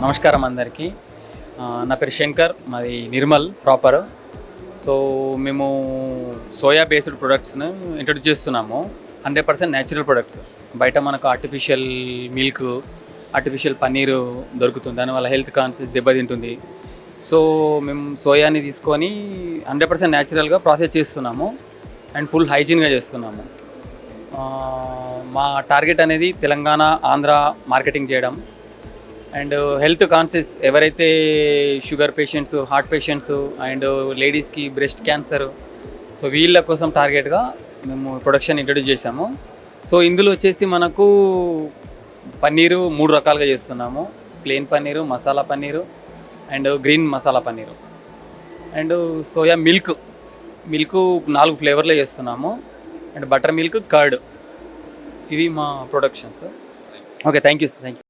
నమస్కారం అందరికీ. నా పేరు శంకర్, మాది నిర్మల్ ప్రాపర్. సో మేము సోయా బేస్డ్ ప్రొడక్ట్స్ను ఇంట్రొడ్యూస్ చేస్తున్నాము. 100% న్యాచురల్ ప్రొడక్ట్స్. బయట మనకు ఆర్టిఫిషియల్ మిల్క్, ఆర్టిఫిషియల్ పన్నీరు దొరుకుతుంది, దానివల్ల హెల్త్ కాన్షియస్ దెబ్బతింటుంది. సో మేము సోయాని తీసుకొని 100% న్యాచురల్గా ప్రాసెస్ చేస్తున్నాము అండ్ ఫుల్ హైజీన్గా చేస్తున్నాము. మా టార్గెట్ అనేది తెలంగాణ, ఆంధ్ర మార్కెటింగ్ చేయడం అండ్ హెల్త్ కాన్షియస్ ఎవరైతే sugar patients, heart patients and లేడీస్కి బ్రెస్ట్ క్యాన్సర్, సో వీళ్ళ కోసం టార్గెట్గా మేము ప్రొడక్షన్ ఇంట్రొడ్యూస్ చేసాము. సో ఇందులో వచ్చేసి మనకు పన్నీరు 3 రకాలుగా చేస్తున్నాము. Plain paneer, masala paneer and green masala paneer. And soya milk 4 ఫ్లేవర్లో చేస్తున్నాము. అండ్ బటర్ మిల్క్, కర్డ్, ఇవి మా productions. Okay, thank you sir. Thank you.